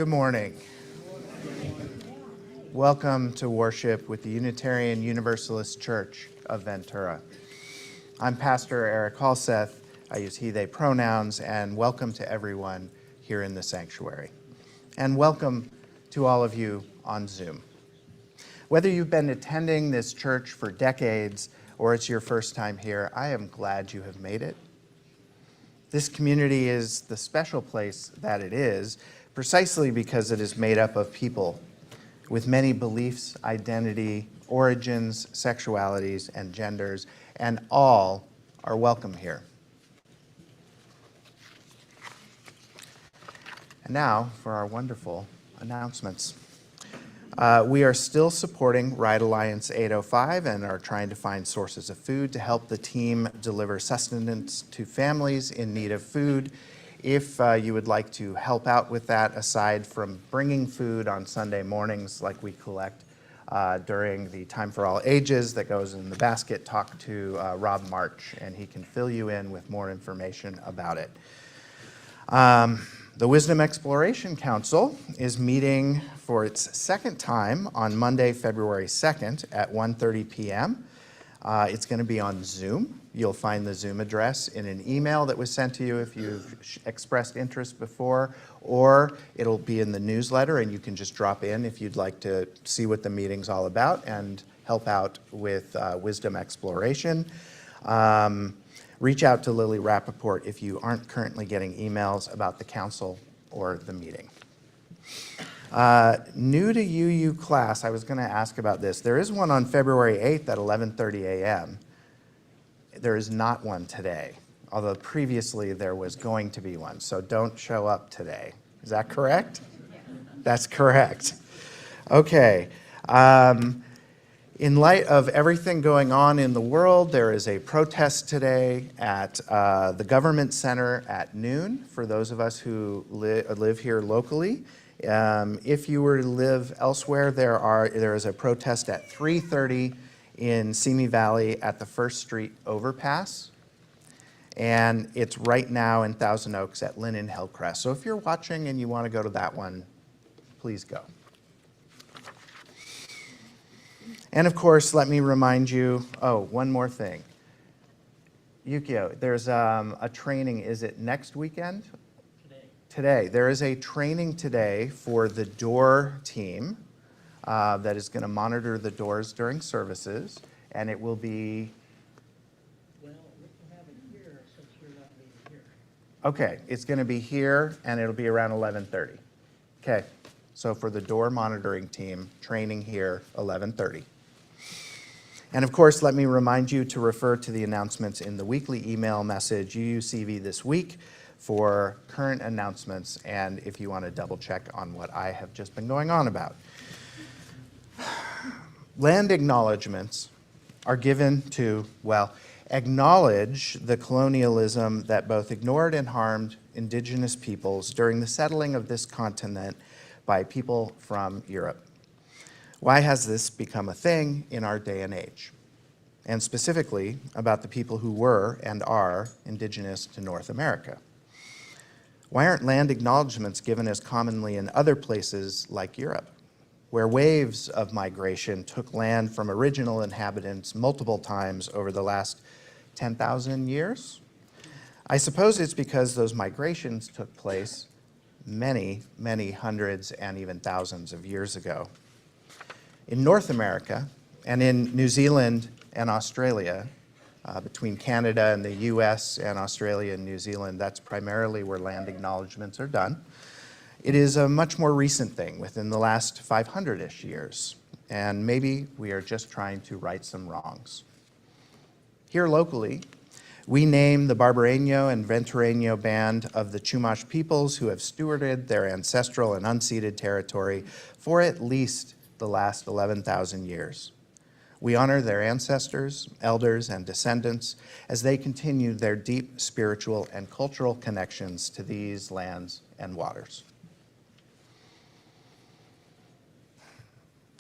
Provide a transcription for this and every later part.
Good morning. Welcome to worship with the Unitarian Universalist Church of Ventura. I'm Pastor Eric Halseth. I use he, they pronouns, and welcome to everyone here in the sanctuary. And welcome to all of you on Zoom. Whether you've been attending this church for decades or it's your first time here, I am glad you have made it. This community is the special place that it is precisely because it is made up of people with many beliefs, identity, origins, sexualities, and genders, and all are welcome here. And now for our wonderful announcements. We are still supporting Ride Alliance 805 and are trying to find sources of food to help the team deliver sustenance to families in need of food. If you would like to help out with that, aside from bringing food on Sunday mornings like we collect during the Time for All Ages that goes in the basket, talk to Rob March and he can fill you in with more information about it. The Wisdom Exploration Council is meeting for its second time on Monday, February 2nd at 1:30 p.m. It's going to be on Zoom. You'll find the Zoom address in an email that was sent to you if you've expressed interest before, or it'll be in the newsletter and you can just drop in if you'd like to see what the meeting's all about and help out with Wisdom Exploration. Reach out to Lily Rappaport if you aren't currently getting emails about the council or the meeting. New to UU class, I was going to ask about this. There is one on February 8th at 11:30 a.m. There is not one today, although previously there was going to be one, so don't show up today. Is that correct? Yeah. That's correct. Okay. In light of everything going on in the world, there is a protest today at the Government Center at noon for those of us who live here locally. If you were to live elsewhere, there is a protest at 3:30 in Simi Valley at the First Street overpass. And it's right now in Thousand Oaks at Lynn and Hillcrest. So if you're watching and you want to go to that one, please go. And of course, let me remind you, one more thing. Yukio, there's a training, is it next weekend? Today. There is a training today for the door team that is going to monitor the doors during services, and it will be... Well, we can have it here since you're not being here. Okay, it's going to be here, and it'll be around 11:30. Okay, so for the door monitoring team, training here, 11:30. And of course, let me remind you to refer to the announcements in the weekly email message, UUCV This Week, for current announcements, and if you want to double check on what I have just been going on about. Land acknowledgements are given to, acknowledge the colonialism that both ignored and harmed indigenous peoples during the settling of this continent by people from Europe. Why has this become a thing in our day and age? And specifically about the people who were and are indigenous to North America. Why aren't land acknowledgements given as commonly in other places like Europe, where waves of migration took land from original inhabitants multiple times over the last 10,000 years? I suppose it's because those migrations took place many, many hundreds and even thousands of years ago. In North America and in New Zealand and Australia, between Canada and the US and Australia and New Zealand, that's primarily where land acknowledgements are done. It is a much more recent thing within the last 500-ish years, and maybe we are just trying to right some wrongs. Here locally, we name the Barbareño and Ventureño band of the Chumash peoples who have stewarded their ancestral and unceded territory for at least the last 11,000 years. We honor their ancestors, elders, and descendants as they continue their deep spiritual and cultural connections to these lands and waters.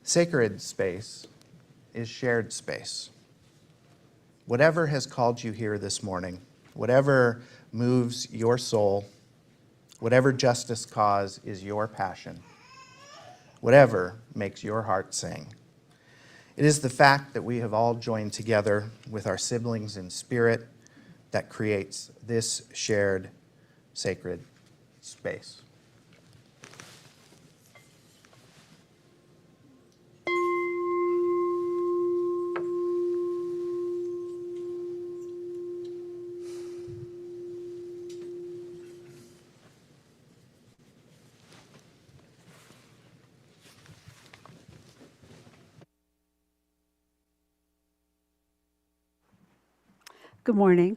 Sacred space is shared space. Whatever has called you here this morning, whatever moves your soul, whatever justice cause is your passion, whatever makes your heart sing. It is the fact that we have all joined together with our siblings in spirit that creates this shared sacred space. Good morning.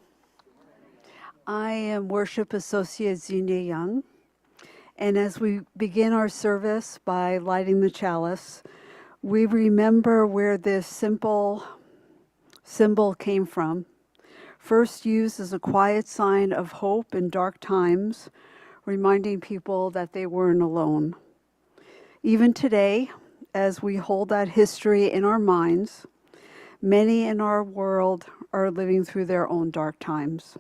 I am Worship Associate Xenia Young, and as we begin our service by lighting the chalice, we remember where this simple symbol came from. First used as a quiet sign of hope in dark times, reminding people that they weren't alone. Even today, as we hold that history in our minds, many in our world are living through their own dark times.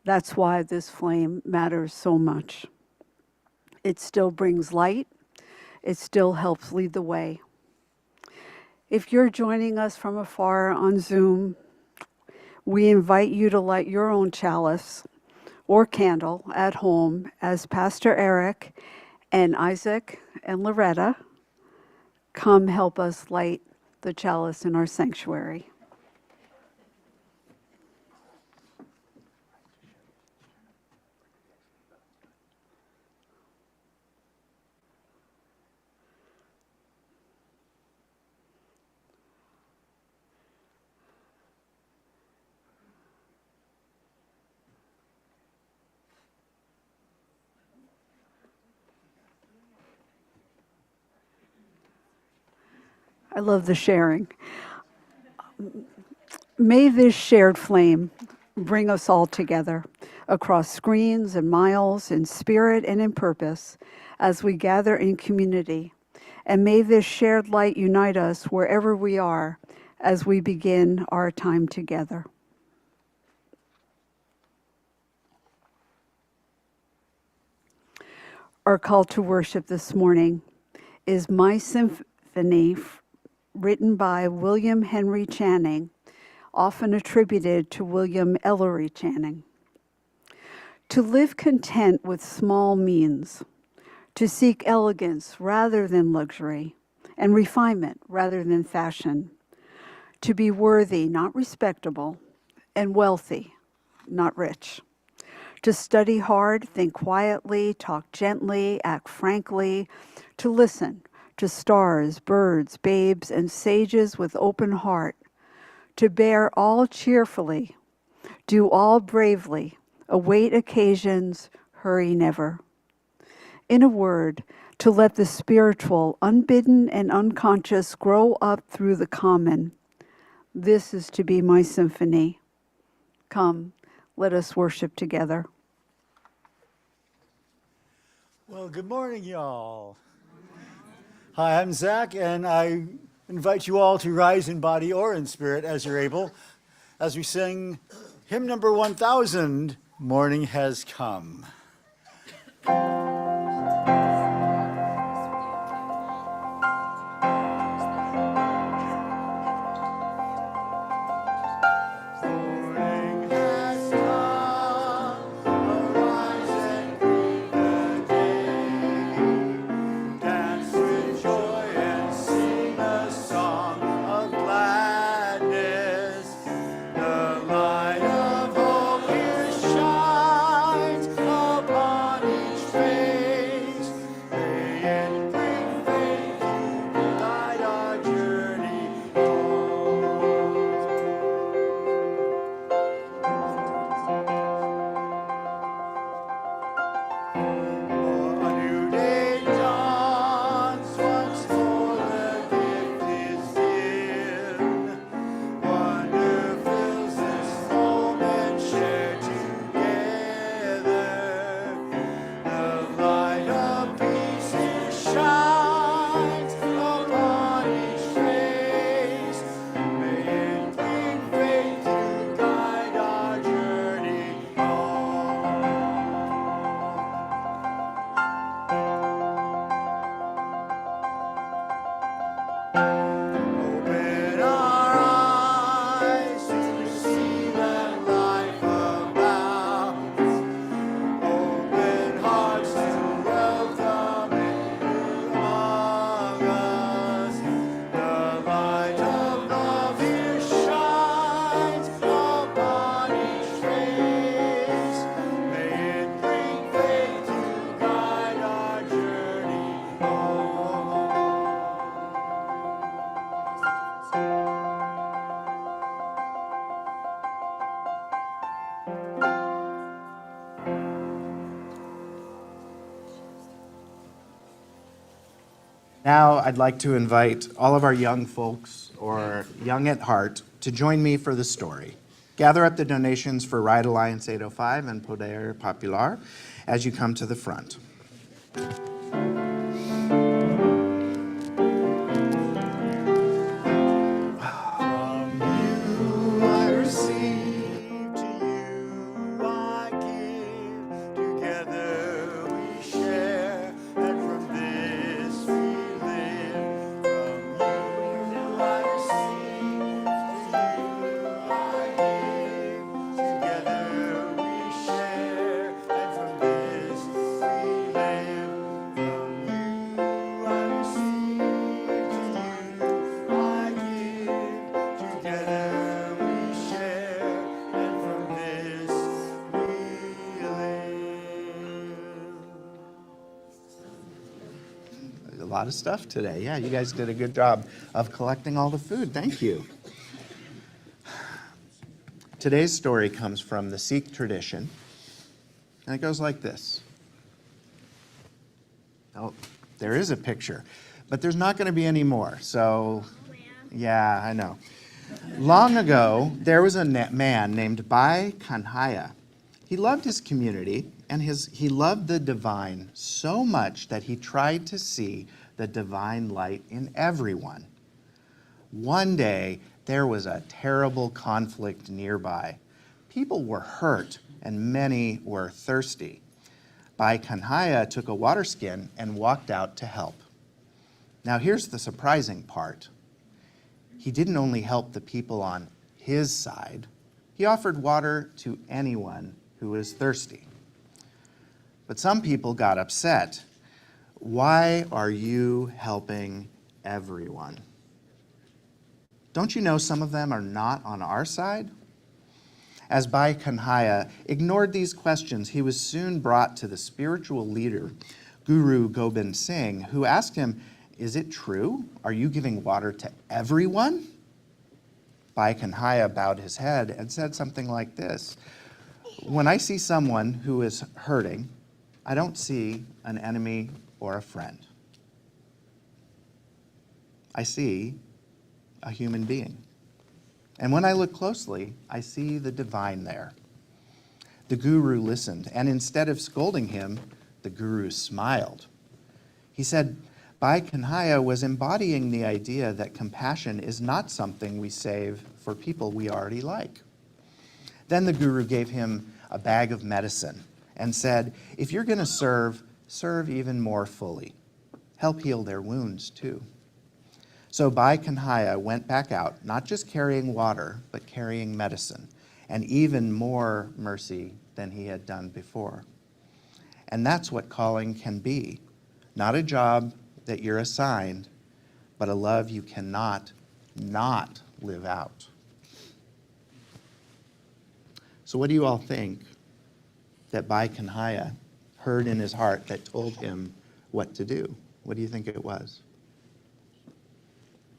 That's why this flame matters so much. It still brings light. It still helps lead the way. If you're joining us from afar on Zoom, we invite you to light your own chalice or candle at home as Pastor Eric and Isaac and Loretta come help us light the chalice in our sanctuary. I love the sharing. May this shared flame bring us all together across screens and miles in spirit and in purpose as we gather in community. And may this shared light unite us wherever we are as we begin our time together. Our call to worship this morning is My Symphony, written by William Henry Channing, often attributed to William Ellery Channing. To live content with small means, to seek elegance rather than luxury, and refinement rather than fashion, to be worthy, not respectable, and wealthy, not rich. To study hard, think quietly, talk gently, act frankly, to listen to stars, birds, babes, and sages with open heart, to bear all cheerfully, do all bravely, await occasions, hurry never. In a word, to let the spiritual, unbidden and unconscious, grow up through the common. This is to be my symphony. Come, let us worship together. Well, good morning, y'all. Hi, I'm Zach, and I invite you all to rise in body or in spirit as you're able, as we sing hymn number 1000, Morning Has Come. The light of hope here shines. Now I'd like to invite all of our young folks or young at heart to join me for the story. Gather up the donations for Ride Alliance 805 and Poder Popular as you come to the front. From you I receive, to you I give. Together we share, and from this we live. From you I receive, to you I give. Together we share, and from this we live. From you I receive, to you I give. Together we share, and from this we live. A lot of stuff today. Yeah, you guys did a good job of collecting all the food. Thank you. Today's story comes from the Sikh tradition, and it goes like this. Oh, there is a picture, but there's not going to be any more. So, yeah, I know. Long ago, there was a man named Bhai Kanhaiya. He loved his community, and he loved the divine so much that he tried to see the divine light in everyone. One day, there was a terrible conflict nearby. People were hurt, and many were thirsty. Bhai Kanhaiya took a water skin and walked out to help. Now, here's the surprising part. He didn't only help the people on his side, he offered water to anyone who was thirsty. But some people got upset. Why are you helping everyone? Don't you know some of them are not on our side? As Bhai Kanhaiya ignored these questions, he was soon brought to the spiritual leader, Guru Gobind Singh, who asked him, "Is it true? Are you giving water to everyone?" Bhai Kanhaiya bowed his head and said something like this: "When I see someone who is hurting, I don't see an enemy or a friend. I see a human being. And when I look closely, I see the divine there." The guru listened, and instead of scolding him, the guru smiled. He said, Bhai Kanhaiya was embodying the idea that compassion is not something we save for people we already like. Then the guru gave him a bag of medicine and said, "If you're going to serve even more fully. Help heal their wounds too." So Bhai Kanhaiya went back out, not just carrying water, but carrying medicine, and even more mercy than he had done before. And that's what calling can be. Not a job that you're assigned, but a love you cannot not live out. So what do you all think that Bhai Kanhaiya heard in his heart that told him what to do? What do you think it was?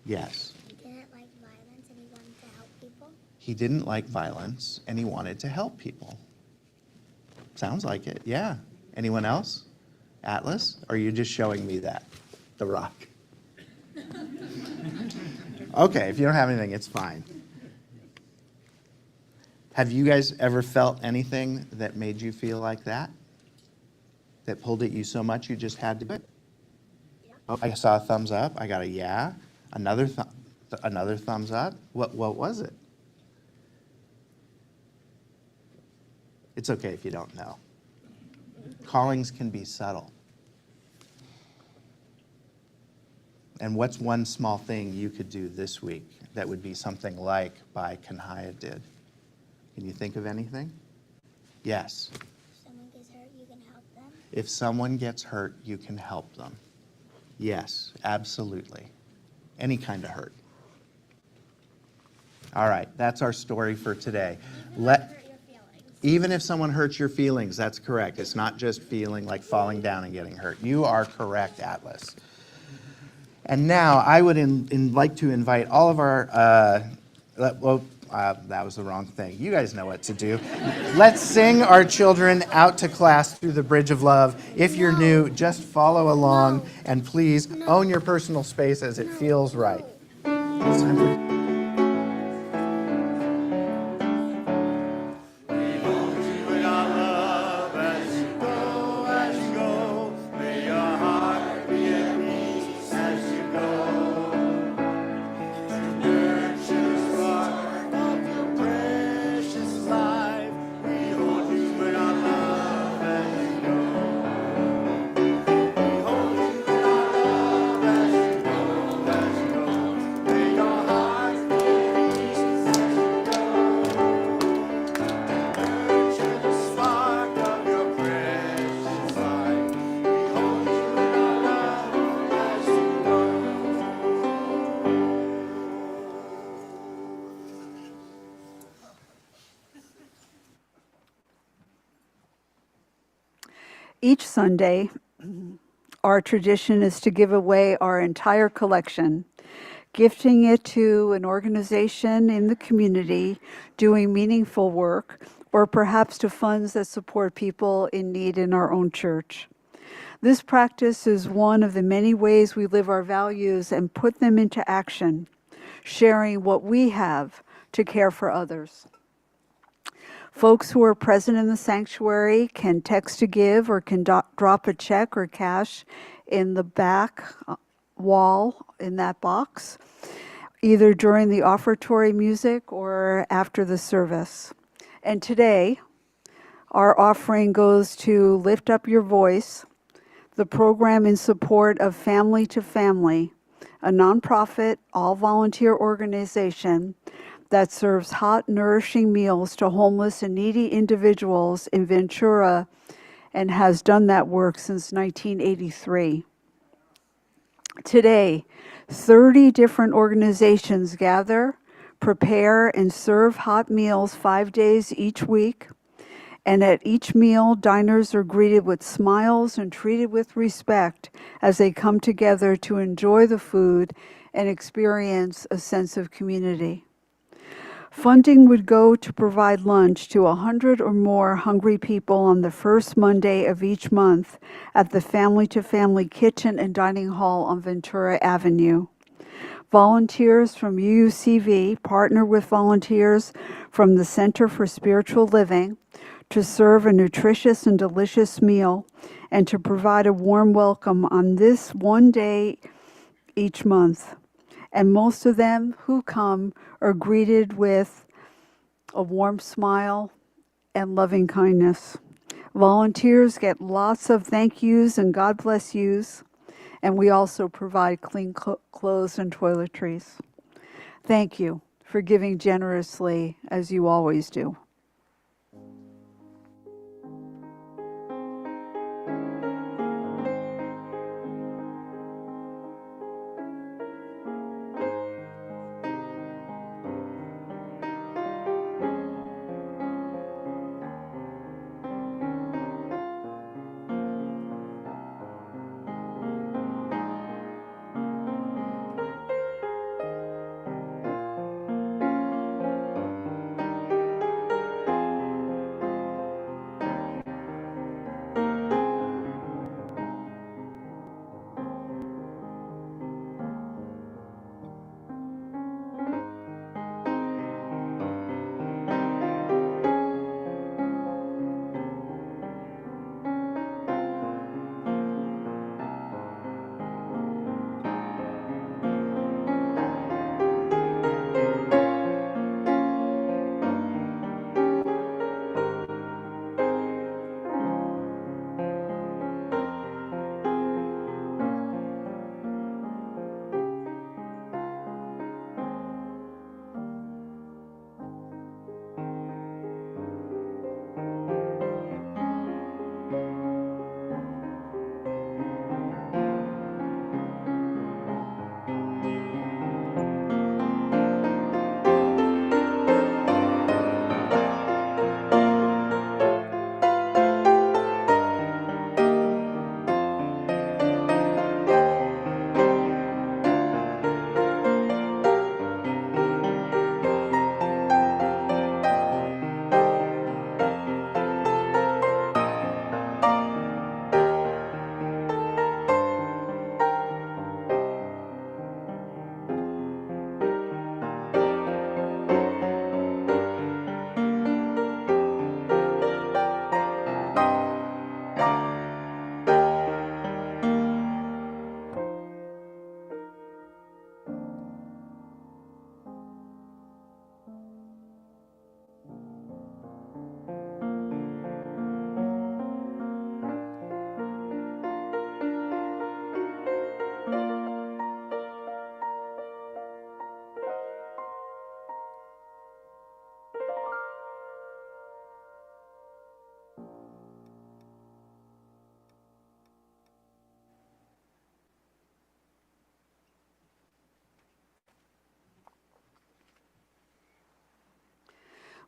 Yes. He didn't like violence and he wanted to help people. He didn't like violence and he wanted to help people. Sounds like it, yeah. Anyone else? Atlas? Or are you just showing me that? The rock. Okay, if you don't have anything, it's fine. Have you guys ever felt anything that made you feel like that? That pulled at you so much you just had to do it? Oh, I saw a thumbs up. I got a yeah. Another thumbs up. What was it? It's okay if you don't know. Callings can be subtle. And what's one small thing you could do this week that would be something like Bhai Kanhaiya did? Can you think of anything? Yes. If someone gets hurt, you can help them. If someone gets hurt, you can help them. Yes, absolutely. Any kind of hurt. All right, that's our story for today. Hurt your feelings. Even if someone hurts your feelings, that's correct. It's not just feeling like falling down and getting hurt. You are correct, Atlas. And now I would like to invite all of our, That was the wrong thing. You guys know what to do. Let's sing our children out to class through the Bridge of Love. If you're new, just follow along and please own your personal space as it feels right. It's time for Each Sunday, our tradition is to give away our entire collection, gifting it to an organization in the community doing meaningful work, or perhaps to funds that support people in need in our own church. This practice is one of the many ways we live our values and put them into action, sharing what we have to care for others. Folks who are present in the sanctuary can text to give or can drop a check or cash in the back wall in that box, either during the offertory music or after the service. And today, our offering goes to Lift Up Your Voice, the program in support of Family to Family, a nonprofit, all-volunteer organization that serves hot, nourishing meals to homeless and needy individuals in Ventura and has done that work since 1983. Today, 30 different organizations gather, prepare, and serve hot meals 5 days each week. And at each meal, diners are greeted with smiles and treated with respect as they come together to enjoy the food and experience a sense of community. Funding would go to provide lunch to 100 or more hungry people on the first Monday of each month at the Family to Family Kitchen and Dining Hall on Ventura Avenue. Volunteers from UUCV partner with volunteers from the Center for Spiritual Living to serve a nutritious and delicious meal and to provide a warm welcome on this one day each month. And most of them who come are greeted with a warm smile and loving kindness. Volunteers get lots of thank yous and God bless yous, and we also provide clean clothes and toiletries. Thank you for giving generously as you always do.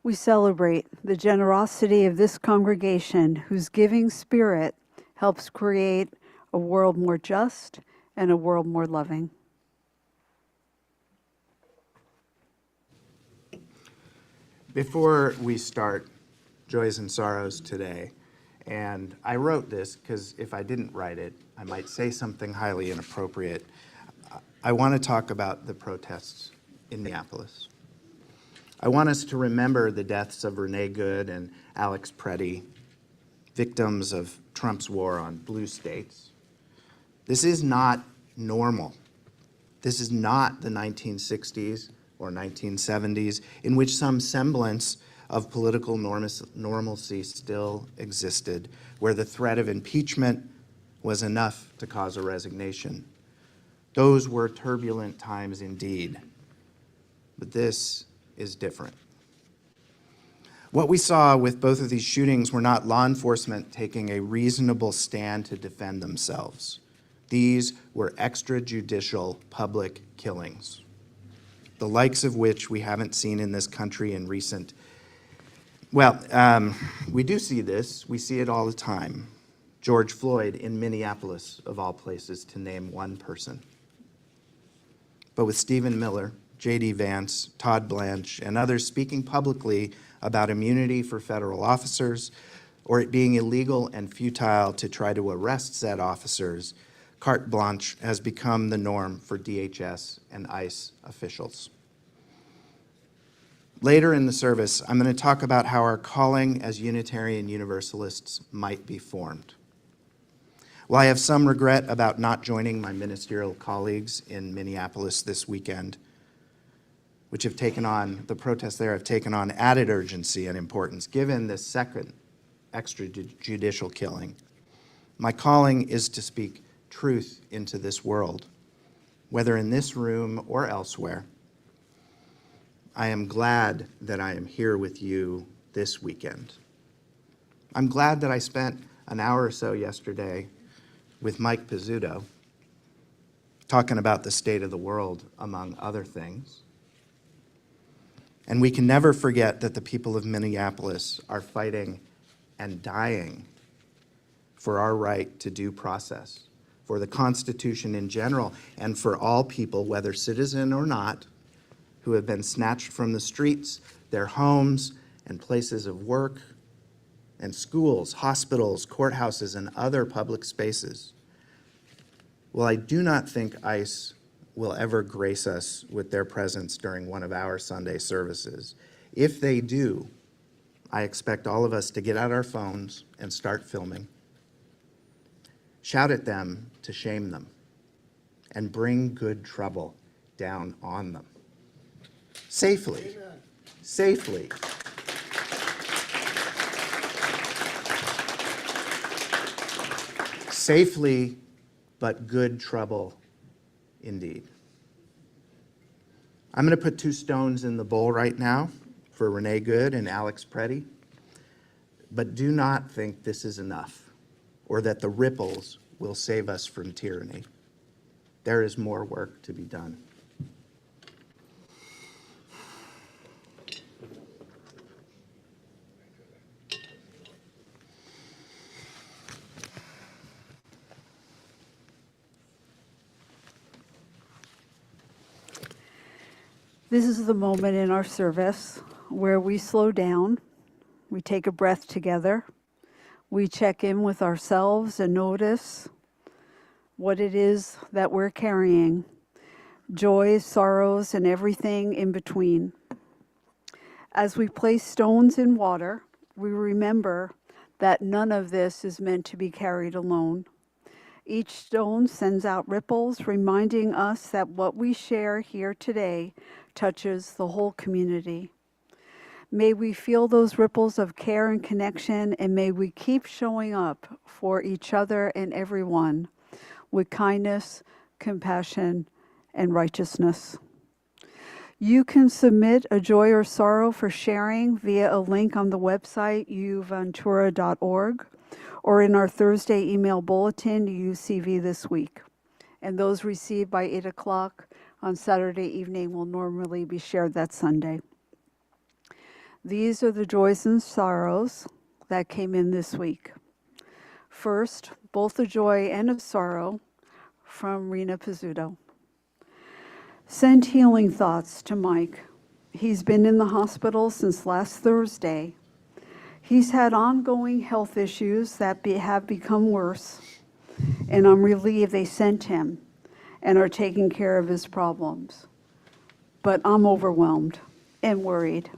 We celebrate the generosity of this congregation whose giving spirit helps create a world more just and a world more loving. Before we start Joys and Sorrows today, and I wrote this because if I didn't write it, I might say something highly inappropriate. I want to talk about the protests in Minneapolis. I want us to remember the deaths of Renee Good and Alex Preddy, victims of Trump's war on blue states. This is not normal. This is not the 1960s or 1970s, in which some semblance of political normalcy still existed, where the threat of impeachment was enough to cause a resignation. Those were turbulent times indeed, but this is different. What we saw with both of these shootings were not law enforcement taking a reasonable stand to defend themselves. These were extrajudicial public killings, the likes of which we haven't seen in this country in recent. We do see this. We see it all the time. George Floyd in Minneapolis, of all places, to name one person. But with Stephen Miller, J.D. Vance, Todd Blanche, and others speaking publicly about immunity for federal officers, or it being illegal and futile to try to arrest said officers, carte blanche has become the norm for DHS and ICE officials. Later in the service, I'm going to talk about how our calling as Unitarian Universalists might be formed. While I have some regret about not joining my ministerial colleagues in Minneapolis this weekend, which have taken on, the protests there have taken on added urgency and importance given this second extrajudicial killing, my calling is to speak truth into this world, whether in this room or elsewhere. I am glad that I am here with you this weekend. I'm glad that I spent an hour or so yesterday with Mike Pizzuto talking about the state of the world, among other things. And we can never forget that the people of Minneapolis are fighting and dying for our right to due process, for the Constitution in general, and for all people, whether citizen or not, who have been snatched from the streets, their homes, and places of work, and schools, hospitals, courthouses, and other public spaces. Well, I do not think ICE will ever grace us with their presence during one of our Sunday services. If they do, I expect all of us to get out our phones and start filming. Shout at them to shame them, and bring good trouble down on them. Safely. Amen. Safely. Safely, but good trouble indeed. I'm going to put 2 stones in the bowl right now for Renee Good and Alex Preddy, but do not think this is enough or that the ripples will save us from tyranny. There is more work to be done. This is the moment in our service where we slow down, we take a breath together, we check in with ourselves and notice what it is that we're carrying, joys, sorrows, and everything in between. As we place stones in water, we remember that none of this is meant to be carried alone. Each stone sends out ripples, reminding us that what we share here today touches the whole community. May we feel those ripples of care and connection, and may we keep showing up for each other and everyone with kindness, compassion, and righteousness. You can submit a joy or sorrow for sharing via a link on the website uventura.org or in our Thursday email bulletin, UCV This Week. And those received by 8 o'clock on Saturday evening will normally be shared that Sunday. These are the joys and sorrows that came in this week. First, both a joy and a sorrow from Rena Pizzuto. Send healing thoughts to Mike. He's been in the hospital since last Thursday. He's had ongoing health issues that have become worse, and I'm relieved they sent him and are taking care of his problems. But I'm overwhelmed and worried.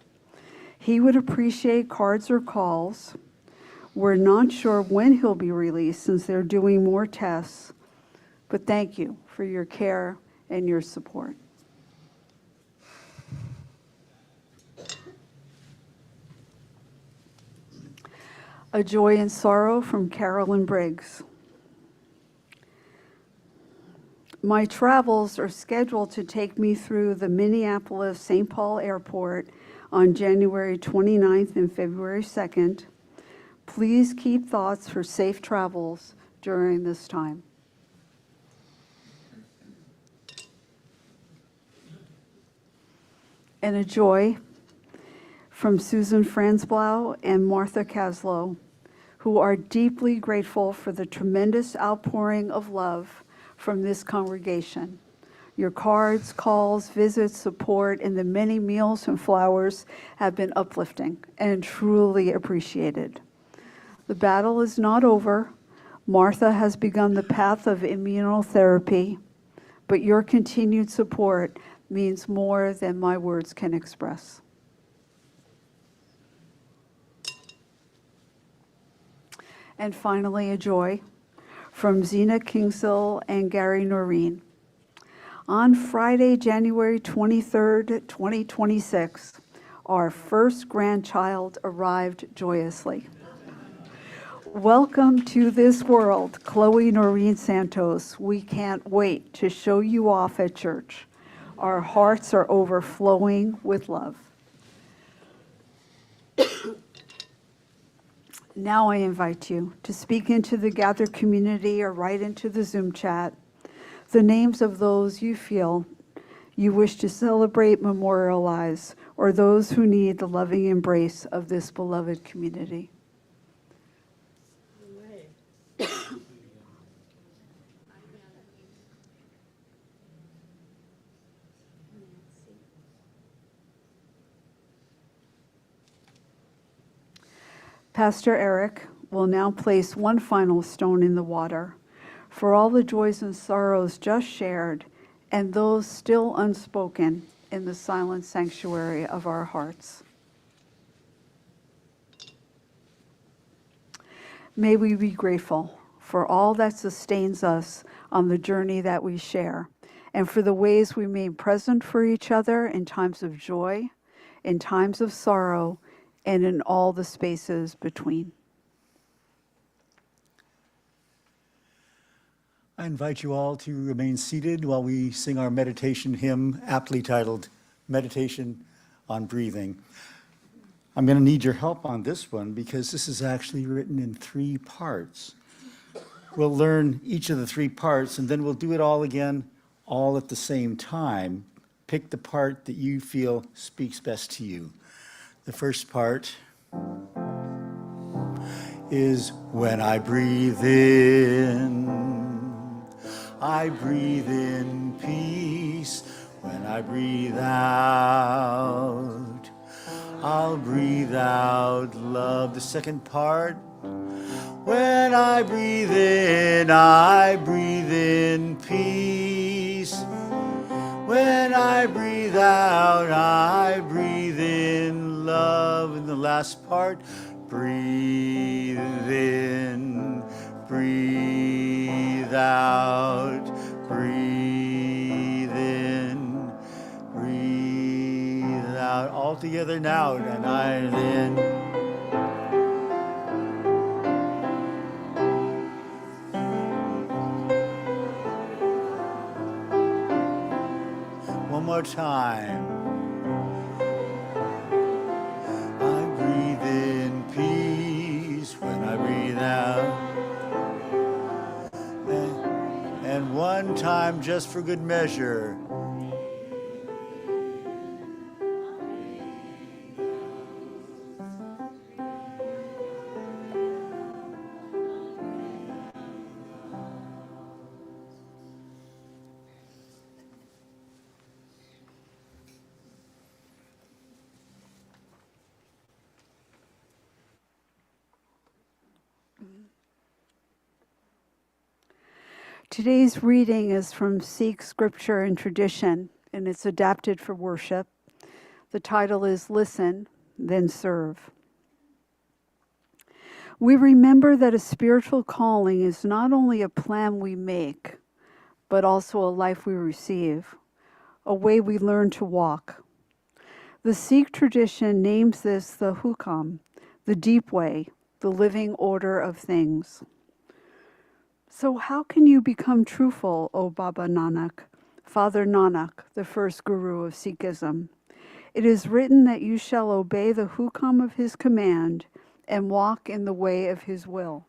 He would appreciate cards or calls. We're not sure when he'll be released since they're doing more tests, but thank you for your care and your support. A Joy and Sorrow from Carolyn Briggs. My travels are scheduled to take me through the Minneapolis-St. Paul Airport on January 29th and February 2nd. Please keep thoughts for safe travels during this time. And a joy from Susan Franzblau and Martha Kaslow, who are deeply grateful for the tremendous outpouring of love from this congregation. Your cards, calls, visits, support, and the many meals and flowers have been uplifting and truly appreciated. The battle is not over. Martha has begun the path of immunotherapy, but your continued support means more than my words can express. And finally, a joy from Zena Kingsill and Gary Noreen. On Friday, January 23rd, 2026, our first grandchild arrived joyously. Welcome to this world, Chloe Noreen Santos. We can't wait to show you off at church. Our hearts are overflowing with love. Now I invite you to speak into the gathered community or write into the Zoom chat the names of those you feel you wish to celebrate, memorialize, or those who need the loving embrace of this beloved community. Pastor Eric will now place one final stone in the water for all the joys and sorrows just shared and those still unspoken in the silent sanctuary of our hearts. May we be grateful for all that sustains us on the journey that we share, and for the ways we remain present for each other in times of joy, in times of sorrow, and in all the spaces between. I invite you all to remain seated while we sing our meditation hymn, aptly titled Meditation on Breathing. I'm going to need your help on this one because this is actually written in 3 parts. We'll learn each of the 3 parts and then we'll do it all again, all at the same time. Pick the part that you feel speaks best to you. The first part is when I breathe in, I breathe in peace. When I breathe out, I'll breathe out love. The second part, when I breathe in peace. When I breathe out, I breathe in love. And the last part, breathe in, breathe out, breathe in, breathe out. All together now, and I then. One more time. I breathe in peace when I breathe out. And one time just for good measure. Today's reading is from Sikh Scripture and Tradition, and it's adapted for worship. The title is Listen, Then Serve. We remember that a spiritual calling is not only a plan we make, but also a life we receive, a way we learn to walk. The Sikh tradition names this the hukam, the deep way, the living order of things. So how can you become truthful, O Baba Nanak, Father Nanak, the first guru of Sikhism? It is written that you shall obey the hukam of his command and walk in the way of his will.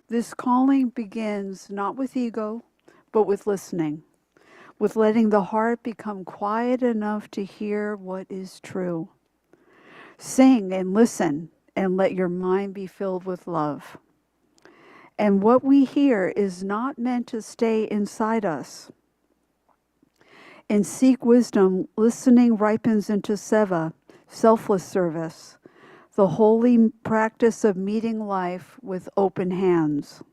This calling begins not with ego, but with listening, with letting the heart become quiet enough to hear what is true. Sing and listen, and let your mind be filled with love. And what we hear is not meant to stay inside us. In Sikh wisdom, listening ripens into seva, selfless service, the holy practice of meeting life with open hands.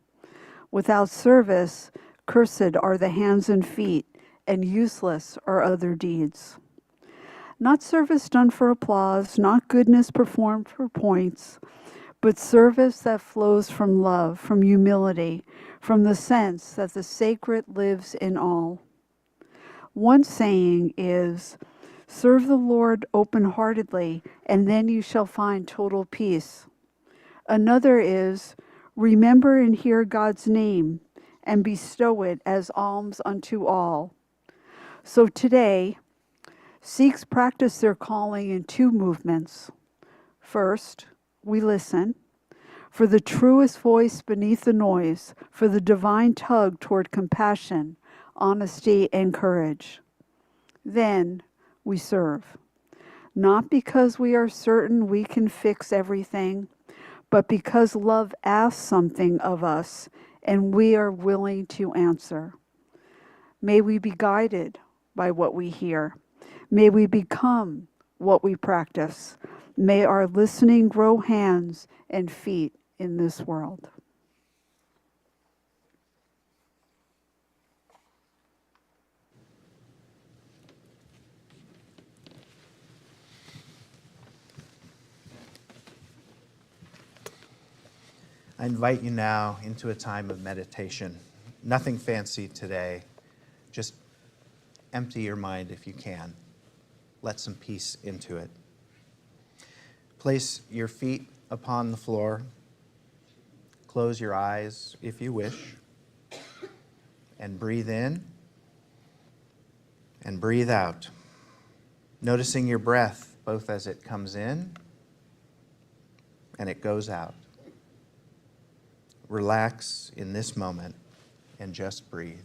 Without service, cursed are the hands and feet, and useless are other deeds. Not service done for applause, not goodness performed for points, but service that flows from love, from humility, from the sense that the sacred lives in all. One saying is, serve the Lord open-heartedly, and then you shall find total peace. Another is, remember and hear God's name, and bestow it as alms unto all. So today, Sikhs practice their calling in two movements. First, we listen for the truest voice beneath the noise, for the divine tug toward compassion, honesty, and courage. Then we serve, not because we are certain we can fix everything, but because love asks something of us and we are willing to answer. May we be guided by what we hear. May we become what we practice. May our listening grow hands and feet in this world. I invite you now into a time of meditation. Nothing fancy today. Just empty your mind if you can. Let some peace into it. Place your feet upon the floor. Close your eyes if you wish. And breathe in and breathe out. Noticing your breath both as it comes in and it goes out. Relax in this moment and just breathe.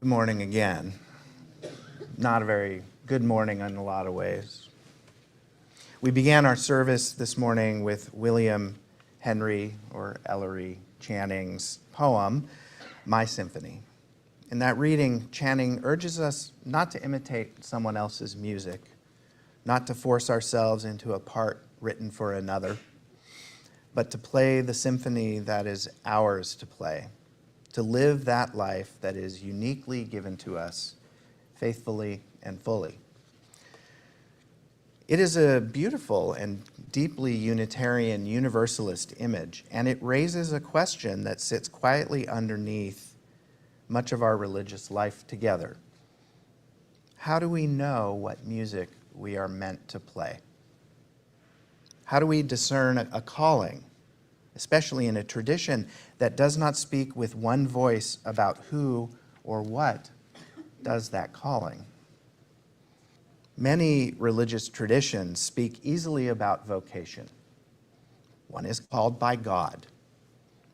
Good morning again. Not a very good morning in a lot of ways. We began our service this morning with William Henry or Ellery Channing's poem, My Symphony. In that reading, Channing urges us not to imitate someone else's music, not to force ourselves into a part written for another, but to play the symphony that is ours to play, to live that life that is uniquely given to us, faithfully and fully. It is a beautiful and deeply Unitarian Universalist image, and it raises a question that sits quietly underneath much of our religious life together. How do we know what music we are meant to play? How do we discern a calling, especially in a tradition that does not speak with one voice about who or what does that calling? Many religious traditions speak easily about vocation. One is called by God.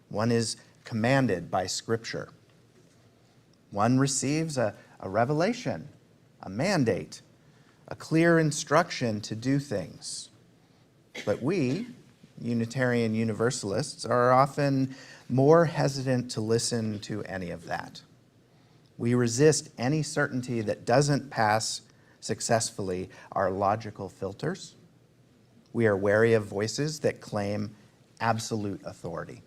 One is commanded by Scripture. One receives a revelation, a mandate, a clear instruction to do things. But we, Unitarian Universalists, are often more hesitant to listen to any of that. We resist any certainty that doesn't pass successfully our logical filters. We are wary of voices that claim absolute authority.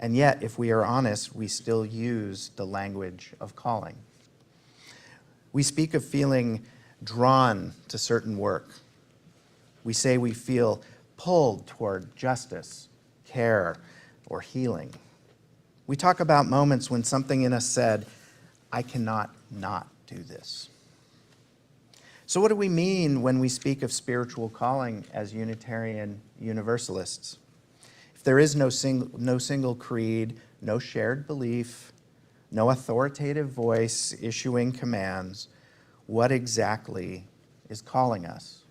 And yet, if we are honest, we still use the language of calling. We speak of feeling drawn to certain work. We say we feel pulled toward justice, care, or healing. We talk about moments when something in us said, I cannot not do this. So what do we mean when we speak of spiritual calling as Unitarian Universalists? If there is no single creed, no shared belief, no authoritative voice issuing commands, what exactly is calling us?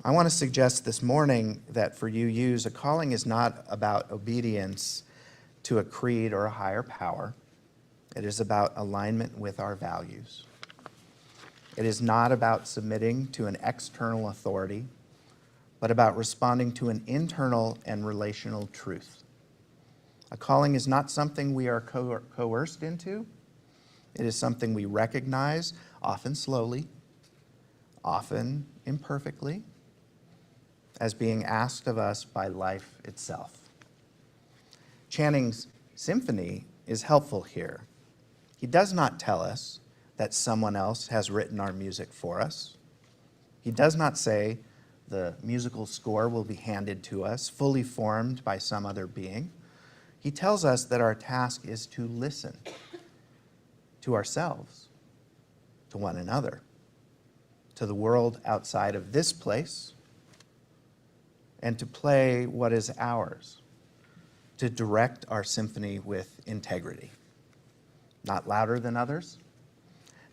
I want to suggest this morning that for UUs, a calling is not about obedience to a creed or a higher power. It is about alignment with our values. It is not about submitting to an external authority, but about responding to an internal and relational truth. A calling is not something we are coerced into. It is something we recognize, often slowly, often imperfectly, as being asked of us by life itself. Channing's symphony is helpful here. He does not tell us that someone else has written our music for us. He does not say the musical score will be handed to us, fully formed by some other being. He tells us that our task is to listen to ourselves, to one another, to the world outside of this place, and to play what is ours, to direct our symphony with integrity. Not louder than others,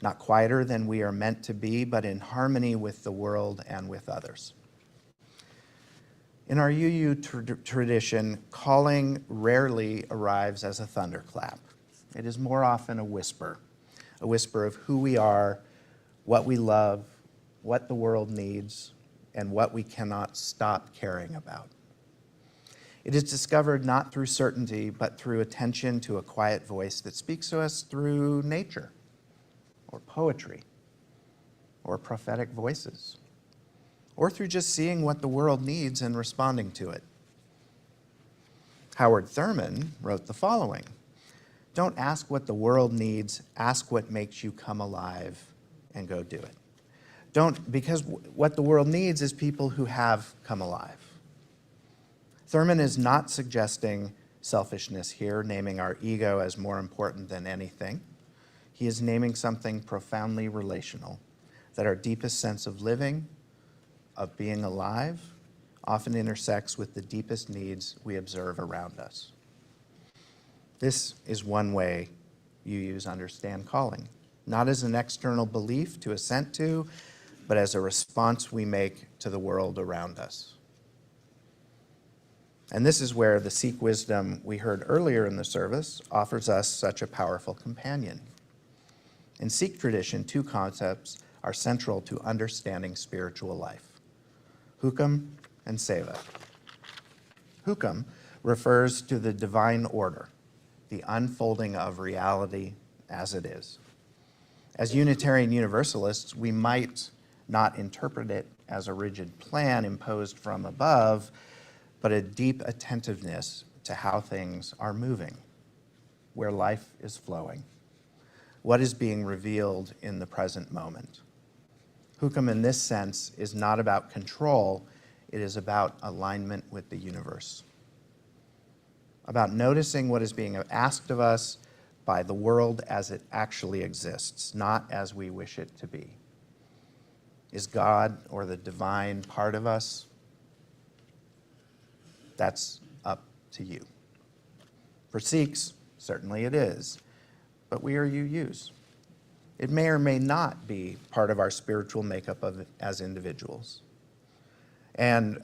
not quieter than we are meant to be, but in harmony with the world and with others. In our UU tradition, calling rarely arrives as a thunderclap. It is more often a whisper of who we are, what we love, what the world needs, and what we cannot stop caring about. It is discovered not through certainty, but through attention to a quiet voice that speaks to us through nature, or poetry, or prophetic voices, or through just seeing what the world needs and responding to it. Howard Thurman wrote the following: "Don't ask what the world needs, ask what makes you come alive and go do it." Because what the world needs is people who have come alive. Thurman is not suggesting selfishness here, naming our ego as more important than anything. He is naming something profoundly relational, that our deepest sense of living, of being alive, often intersects with the deepest needs we observe around us. This is one way UUs understand calling, not as an external belief to assent to, but as a response we make to the world around us. And this is where the Sikh wisdom we heard earlier in the service offers us such a powerful companion. In Sikh tradition, two concepts are central to understanding spiritual life: hukam and seva. Hukam refers to the divine order, the unfolding of reality as it is. As Unitarian Universalists, we might not interpret it as a rigid plan imposed from above, but a deep attentiveness to how things are moving, where life is flowing, what is being revealed in the present moment. Hukam in this sense is not about control, it is about alignment with the universe, about noticing what is being asked of us by the world as it actually exists, not as we wish it to be. Is God or the divine part of us? That's up to you. For Sikhs, certainly it is, but we are UUs. It may or may not be part of our spiritual makeup as individuals. And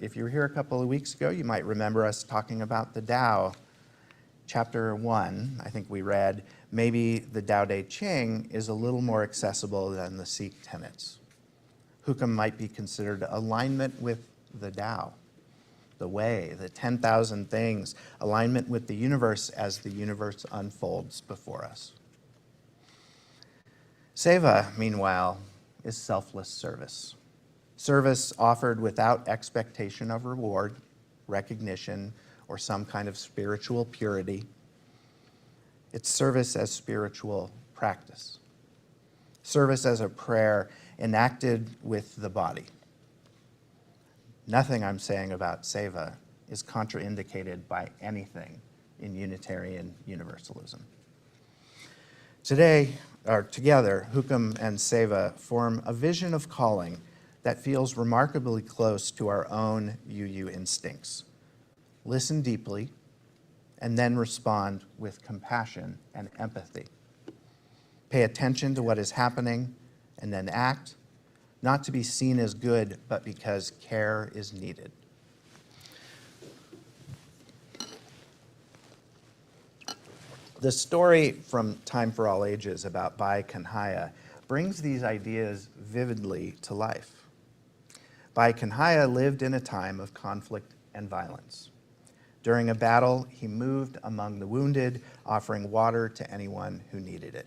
if you were here a couple of weeks ago, you might remember us talking about the Tao. Chapter 1, I think we read, maybe the Tao Te Ching is a little more accessible than the Sikh tenets. Hukam might be considered alignment with the Tao, the way, the 10,000 things, alignment with the universe as the universe unfolds before us. Seva, meanwhile, is selfless service. Service offered without expectation of reward, recognition, or some kind of spiritual purity. It's service as spiritual practice. Service as a prayer enacted with the body. Nothing I'm saying about seva is contraindicated by anything in Unitarian Universalism. Together, hukam and seva form a vision of calling that feels remarkably close to our own UU instincts. Listen deeply, and then respond with compassion and empathy. Pay attention to what is happening, and then act, not to be seen as good, but because care is needed. The story from Time for All Ages about Bhai Kanhaiya brings these ideas vividly to life. Bhai Kanhaiya lived in a time of conflict and violence. During a battle, he moved among the wounded, offering water to anyone who needed it.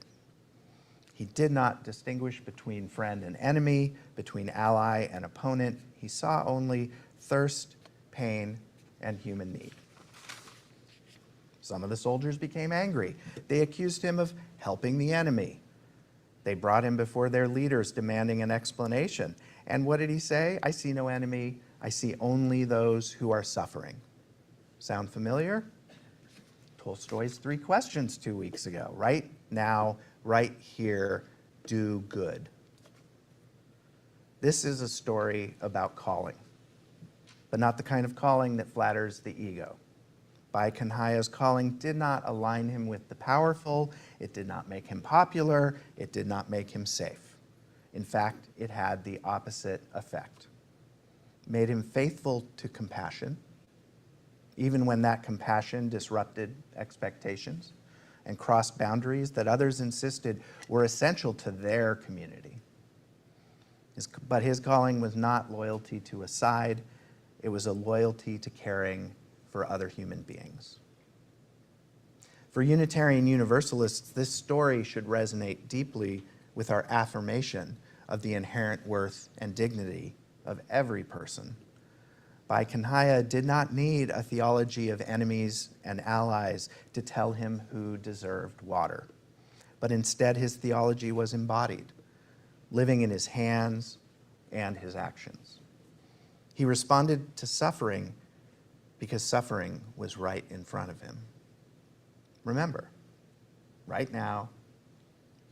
He did not distinguish between friend and enemy, between ally and opponent. He saw only thirst, pain, and human need. Some of the soldiers became angry. They accused him of helping the enemy. They brought him before their leaders, demanding an explanation. And what did he say? I see no enemy. I see only those who are suffering. Sound familiar? Tolstoy's 3 questions 2 weeks ago. Right now, right here, do good. This is a story about calling, but not the kind of calling that flatters the ego. Bhai Kanhaiya's calling did not align him with the powerful, it did not make him popular, it did not make him safe. In fact, it had the opposite effect. It made him faithful to compassion, even when that compassion disrupted expectations and crossed boundaries that others insisted were essential to their community. But his calling was not loyalty to a side, it was a loyalty to caring for other human beings. For Unitarian Universalists, this story should resonate deeply with our affirmation of the inherent worth and dignity of every person. Bhai Kanhaiya did not need a theology of enemies and allies to tell him who deserved water, but instead his theology was embodied, living in his hands and his actions. He responded to suffering because suffering was right in front of him. Remember, right now,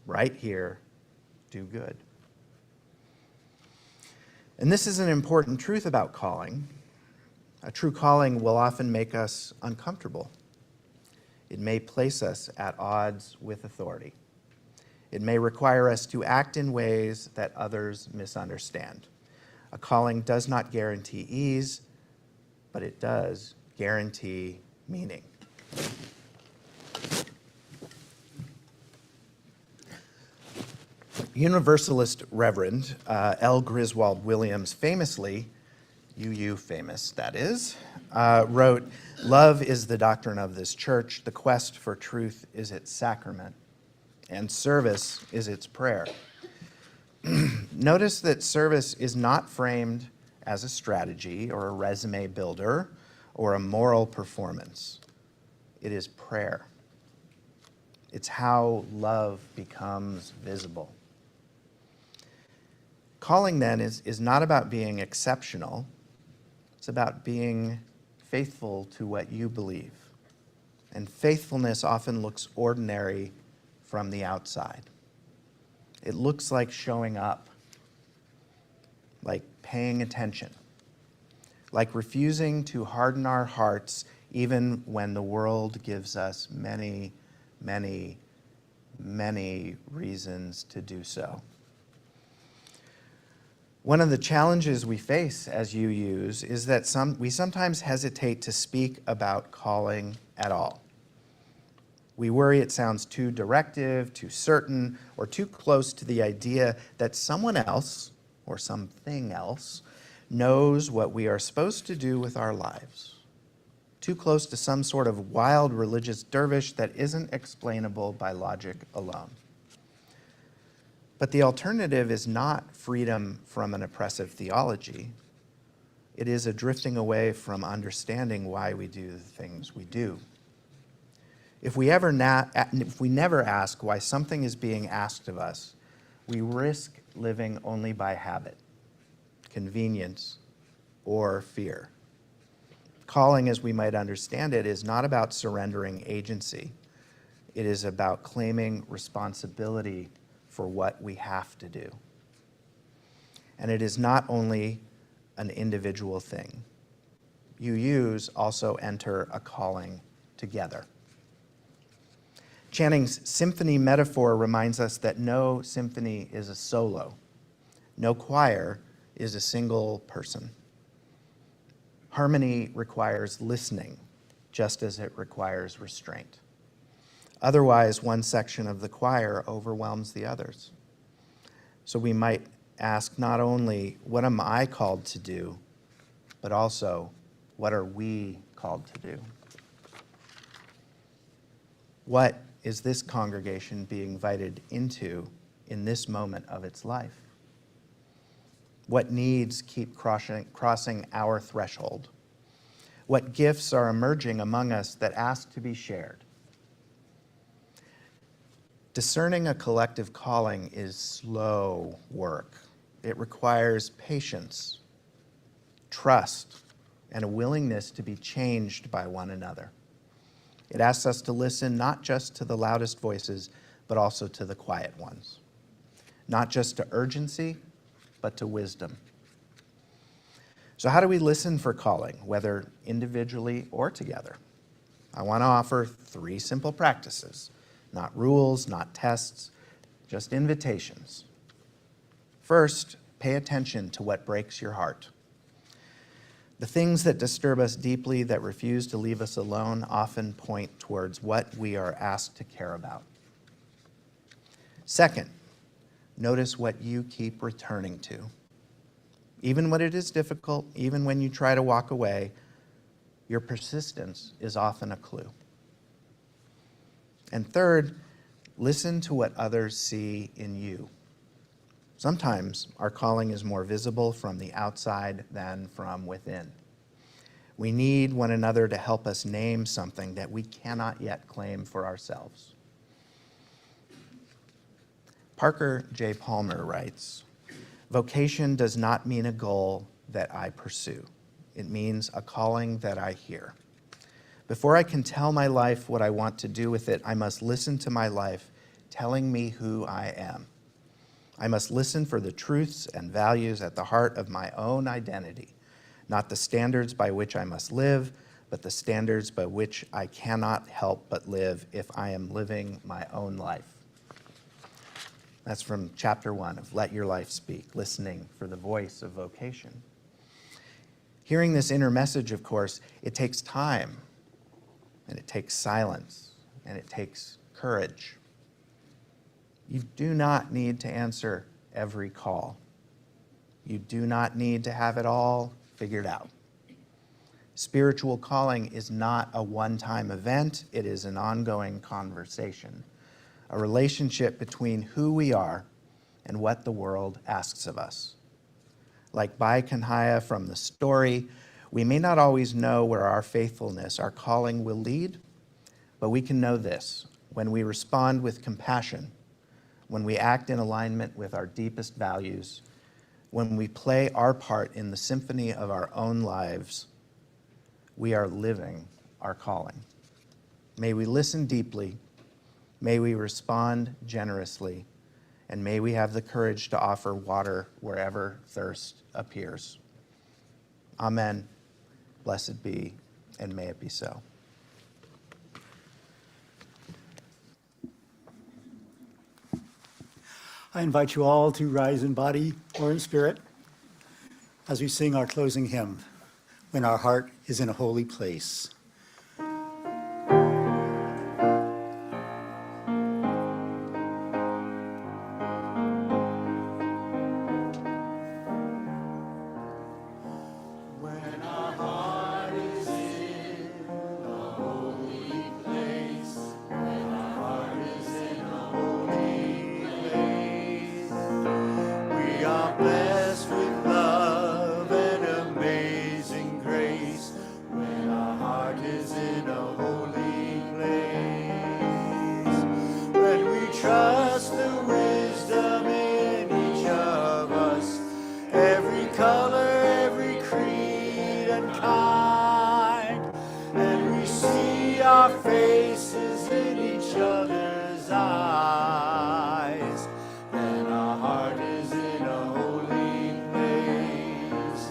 right here, do good. And this is an important truth about calling. A true calling will often make us uncomfortable. It may place us at odds with authority. It may require us to act in ways that others misunderstand. A calling does not guarantee ease, but it does guarantee meaning. Universalist Reverend L. Griswold Williams famously, UU famous that is, wrote, "Love is the doctrine of this church, the quest for truth is its sacrament, and service is its prayer." Notice that service is not framed as a strategy or a resume builder or a moral performance. It is prayer. It's how love becomes visible. Calling, then, is not about being exceptional. It's about being faithful to what you believe. And faithfulness often looks ordinary from the outside. It looks like showing up, like paying attention, like refusing to harden our hearts even when the world gives us many, many, many reasons to do so. One of the challenges we face as UUs is that we sometimes hesitate to speak about calling at all. We worry it sounds too directive, too certain, or too close to the idea that someone else, or something else, knows what we are supposed to do with our lives. Too close to some sort of wild religious dervish that isn't explainable by logic alone. But the alternative is not freedom from an oppressive theology. It is a drifting away from understanding why we do the things we do. If we never ask why something is being asked of us, we risk living only by habit, convenience, or fear. Calling, as we might understand it, is not about surrendering agency. It is about claiming responsibility for what we have to do. And it is not only an individual thing. UUs also enter a calling together. Channing's symphony metaphor reminds us that no symphony is a solo. No choir is a single person. Harmony requires listening, just as it requires restraint. Otherwise, one section of the choir overwhelms the others. So we might ask not only, what am I called to do, but also, what are we called to do? What is this congregation being invited into in this moment of its life? What needs keep crossing our threshold? What gifts are emerging among us that ask to be shared? Discerning a collective calling is slow work. It requires patience, trust, and a willingness to be changed by one another. It asks us to listen not just to the loudest voices, but also to the quiet ones. Not just to urgency, but to wisdom. So how do we listen for calling, whether individually or together? I want to offer 3 simple practices. Not rules, not tests, just invitations. First, pay attention to what breaks your heart. The things that disturb us deeply, that refuse to leave us alone, often point towards what we are asked to care about. Second, notice what you keep returning to. Even when it is difficult, even when you try to walk away, your persistence is often a clue. And third, listen to what others see in you. Sometimes our calling is more visible from the outside than from within. We need one another to help us name something that we cannot yet claim for ourselves. Parker J. Palmer writes, "Vocation does not mean a goal that I pursue. It means a calling that I hear. Before I can tell my life what I want to do with it, I must listen to my life telling me who I am. I must listen for the truths and values at the heart of my own identity, not the standards by which I must live, but the standards by which I cannot help but live if I am living my own life." That's from chapter 1 of Let Your Life Speak, listening for the voice of vocation. Hearing this inner message, of course, it takes time, and it takes silence, and it takes courage. You do not need to answer every call. You do not need to have it all figured out. Spiritual calling is not a one-time event. It is an ongoing conversation, a relationship between who we are and what the world asks of us. Like Bai Kanhaya from the story, we may not always know where our faithfulness, our calling will lead, but we can know this: when we respond with compassion, when we act in alignment with our deepest values, when we play our part in the symphony of our own lives, we are living our calling. May we listen deeply, may we respond generously, and may we have the courage to offer water wherever thirst appears. Amen. Blessed be, and may it be so. I invite you all to rise in body or in spirit as we sing our closing hymn, When Our Heart is in a Holy Place. We are blessed with love and amazing grace when our heart is in a holy place. When we trust the wisdom in each of us, every color, every creed and kind, and we see our faces in each other's eyes, then our heart is in a holy place.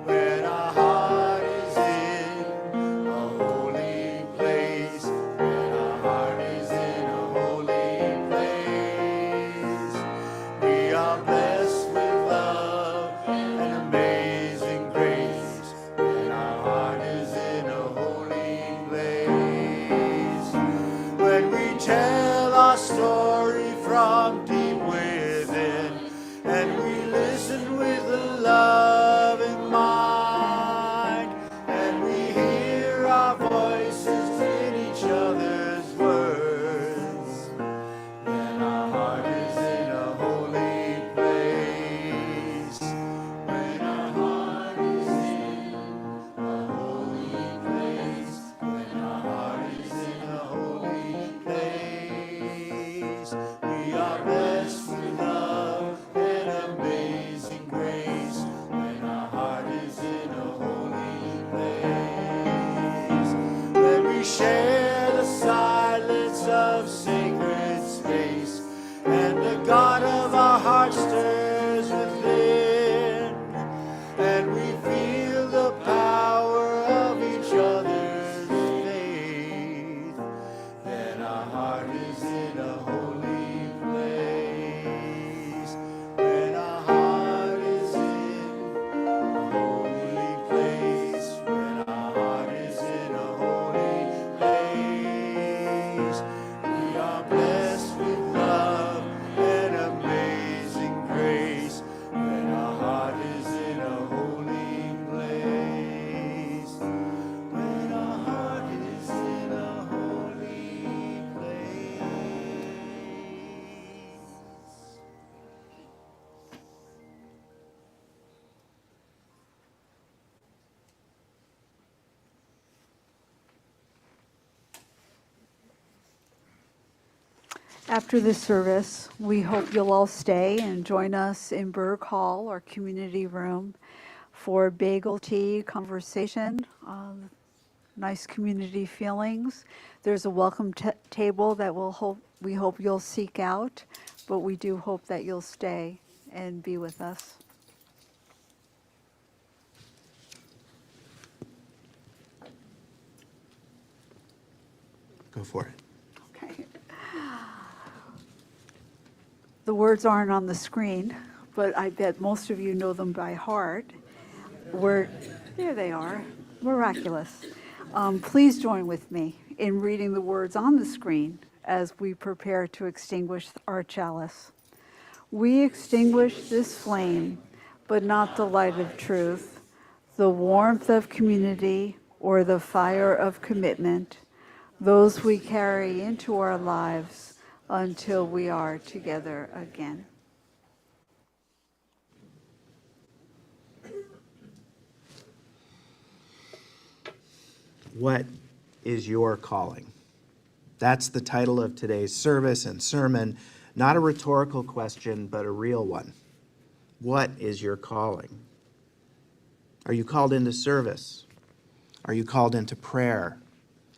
When our heart is in a holy place, when our heart is in a holy place, we are blessed with love and amazing grace. When our heart is in a holy place, when we tell our story from deep within, and we listen with a loving mind, and we hear our voices in each other's words, then our heart is in a holy place. When our heart is in a holy place, when our heart is in a holy place, we are blessed with love and amazing grace. When our heart is in a holy place, when we share the silence of sacred space, and the God of our heart stirs within, and we feel the power of each other's faith, then our heart is in a holy place. When our heart is in a holy place, when our heart is in a holy place, we are blessed with love and amazing grace. When our heart is in a holy place, when our heart is in a holy place. After this service, we hope you'll all stay and join us in Berg Hall, our community room, for bagel tea, conversation, nice community feelings. There's a welcome table that we hope you'll seek out, but we do hope that you'll stay and be with us. Go for it. Okay. The words aren't on the screen, but I bet most of you know them by heart. There they are, miraculous. Please join with me in reading the words on the screen as we prepare to extinguish our chalice. We extinguish this flame, but not the light of truth, the warmth of community, or the fire of commitment, those we carry into our lives until we are together again. What is your calling? That's the title of today's service and sermon. Not a rhetorical question, but a real one. What is your calling? Are you called into service? Are you called into prayer?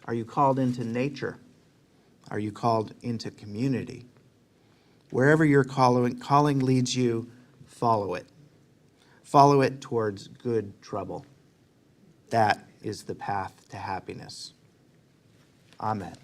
Are you called into nature? Are you called into community? Wherever your calling leads you, follow it. Follow it towards good trouble. That is the path to happiness. Amen.